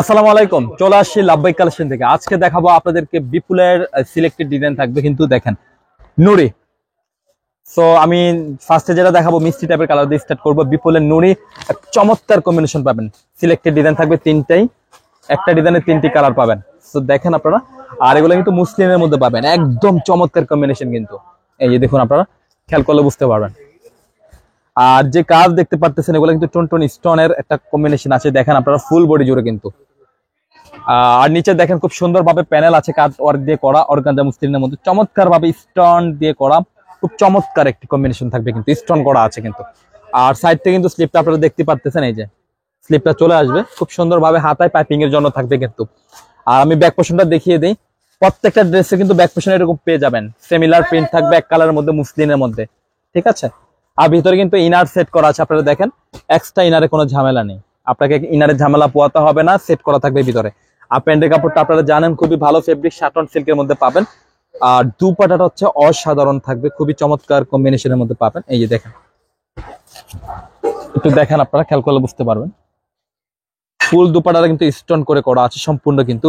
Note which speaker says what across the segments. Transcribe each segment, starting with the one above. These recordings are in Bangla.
Speaker 1: আসসালামু আলাইকুম, চলে আসছি লাভবাইক কালেকশন থেকে। আজকে দেখাবো আপনাদেরকে বিপুলের সিলেক্টেড ডিজাইন থাকবে, কিন্তু দেখেন নুরি। সো আমি ফার্স্টে যেটা দেখাবো মিষ্টি টাইপের কালার দিয়ে স্টার্ট করবো। বিপুলের নুরি এক চমৎকার কম্বিনেশন পাবেন। সিলেক্টেড ডিজাইন থাকবে তিনটাই, একটা ডিজাইনের তিনটি কালার পাবেন। সো দেখেন আপনারা, আর এগুলো কিন্তু মুসলিমের মধ্যে পাবেন, একদম চমৎকার কম্বিনেশন। কিন্তু এই যে দেখুন, আপনারা খেয়াল করলে বুঝতে পারবেন। আর যে কাজ দেখতে পারতেছেন এগুলো কিন্তু টন স্টোনের একটা কম্বিনেশন আছে, দেখেন আপনারা ফুল বডি জুড়ে কিন্তু। আর নিচে দেখেন খুব সুন্দর ভাবে প্যানেল আছে, কাট ওয়ার্ক দিয়ে করা, অর্গানজা মুসলিমের মধ্যে চমৎকার ভাবে স্টোন দিয়ে করা, খুব চমৎকার একটি কম্বিনেশন থাকবে, কিন্তু স্টোন করা আছে কিন্তু। আর সাইড থেকে কিন্তু স্লিপটা আপনারা দেখতে পারতেছেন, এই যে স্লিপটা চলে আসবে খুব সুন্দর ভাবে, হাতায় পাইপিং এর জন্য থাকবে কিন্তু। আর আমি ব্যাক পোর্শনটা দেখিয়ে দিই, প্রত্যেকটা ড্রেসে কিন্তু ব্যাক পোর্শন এরকম পেয়ে যাবেন, সিমিলার প্রিন্ট থাকবে এক কালারের মধ্যে মুসলিমের মধ্যে, ঠিক আছে। আর ভিতরে কিন্তু ইনার সেট করা আছে, আপনারা দেখেন এক্সট্রা ইনারে কোনো ঝামেলা নেই, আপনাকে ইনারের ঝামেলা পোয়াতে হবে না, সেট করা থাকবে ভিতরে। আর প্যান্টের কাপড়টা আপনারা জানেন খুবই ভালো ফেব্রিক, শাটন সিল্কের মধ্যে পাবেন। আর দুপাটাটা হচ্ছে অসাধারণ থাকবে, খুবই চমৎকার কম্বিনেশনের মধ্যে পাবেন। এই যে দেখেন, একটু দেখেন আপনারা খেয়াল করলে বুঝতে পারবেন, ফুল দুপাটাটা কিন্তু স্টোন করে করা আছে সম্পূর্ণ, কিন্তু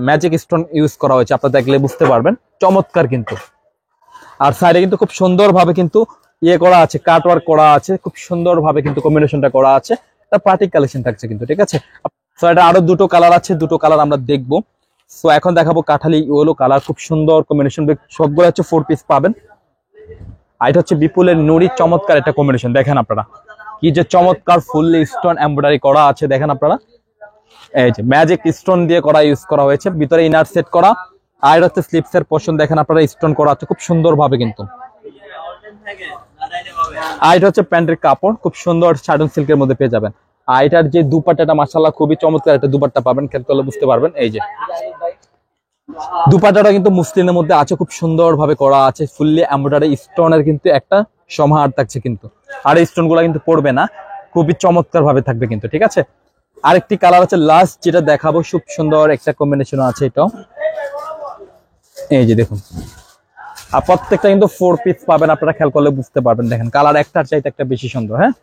Speaker 1: ম্যাজিক স্টোন ইউজ করা হয়েছে, আপনারা দেখলে বুঝতে পারবেন, চমৎকার কিন্তু। আর সাইডে কিন্তু খুব সুন্দর ভাবে কিন্তু ইয়ে করা আছে, কাট ওয়ার্ক করা আছে, খুব সুন্দর ভাবে কিন্তু কম্বিনেশনটা করা আছে। তার পার্টি কালেকশন থাকছে কিন্তু, ঠিক আছে। সো এটা আরো দুটো কালার আছে, দুটো কালার আমরা দেখবো। সো এখন দেখাবো কাঠালি ইয়েলো কালার, খুব সুন্দর কম্বিনেশন, সবগুলো হচ্ছে 4 পিস পাবেন। আর এটা হচ্ছে বিপুলের নুরি, চমৎকার একটা কম্বিনেশন। দেখেন আপনারা কি যে চমৎকার ফুললি স্টোন এমব্রয়ডারি করা আছে, দেখেন আপনারা, এই যে ম্যাজিক স্টোন দিয়ে করা ইউজ করা হয়েছে, ভিতরে ইনার সেট করা। আর এটা হচ্ছে স্লিপস এর পোরশন, দেখেন আপনারা স্টোন করা আছে খুব সুন্দর ভাবে কিন্তু। আর এটা হচ্ছে প্যান্টের কাপড়, খুব সুন্দর শাটন সিল্কের মধ্যে পেয়ে যাবেন। আর এটার যে দুপাট্টাটা মাশাআল্লাহ খুবই চমৎকার একটা দুপাট্টা পাবেন, খেয়াল করলে বুঝতে পারবেন। এই যে দুপাট্টাটা কিন্তু মুসলিমের মধ্যে আছে, খুব সুন্দর ভাবে করা আছে, ফুললি এমব্রয়ডারি স্টোনের কিন্তু একটা সমাহার থাকছে কিন্তু। আর এই স্টোন গুলা কিন্তু পড়বে না, খুবই চমৎকার ভাবে থাকবে কিন্তু, ঠিক আছে। আরেকটি কালার আছে লাস্ট যেটা দেখাবো, খুব সুন্দর একটা কম্বিনেশন আছে এটাও। এই যে দেখুন, আর প্রত্যেকটা কিন্তু 4 পিস পাবেন, আপনারা খেয়াল করলে বুঝতে পারবেন। দেখেন কালার একটার চাইতে একটা বেশি সুন্দর, হ্যাঁ।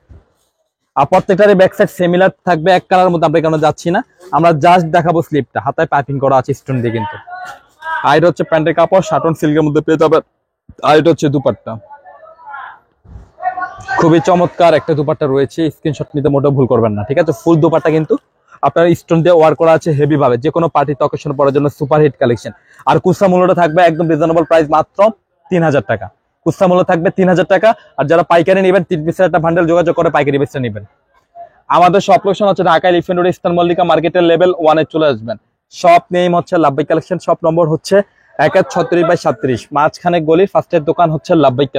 Speaker 1: আর প্রত্যেকটারই ব্যাক সাইড সিমিলার থাকবে, এক কালার মধ্যে আমরা কেন যাচ্ছি না, আমরা জাস্ট দেখাবো স্লিপটা, হাতায় পাইপিং করা আছে স্টোন দিয়ে কিন্তু। আর এটা হচ্ছে প্যান্টের কাপড়, শাটন সিল্কের মধ্যে পেয়ে যাবেন। আর এটা হচ্ছে দুপাট্টা, খুবই চমৎকার একটা দুপাট্টা রয়েছে, স্ক্রিনশট নিতে মোটেও ভুল করবেন না, ঠিক আছে। ফুল দুপাট্টা কিন্তু আপনার স্টোন দিয়ে ওয়ার্ক করা আছে হেভি ভাবে, যে কোনো পার্টিতে অকেশন পরার জন্য সুপার হিট কালেকশন। আর খুচরা মূল্যটা থাকবে একদম রিজনেবল প্রাইস, মাত্র 3000 টাকা। খুচরা মূল্য থাকবে 3000 টাকা। আর যারা পাইকারি নেবেন 3 পিসের একটা বান্ডেল যোগাযোগ করে পাইকারি বেচটা নেবেন। আমাদের শপ লোকেশন হচ্ছে Dhaka elephant road, eastern Mallika মার্কেটের লেভেল 1 এ চলে আসবেন। শপ নেম হচ্ছে লাভবাইক কালেকশন, শপ নম্বর হচ্ছে 136/37, মাঝখানে গলি, ফার্স্টের দোকান হচ্ছে লাভবাইক।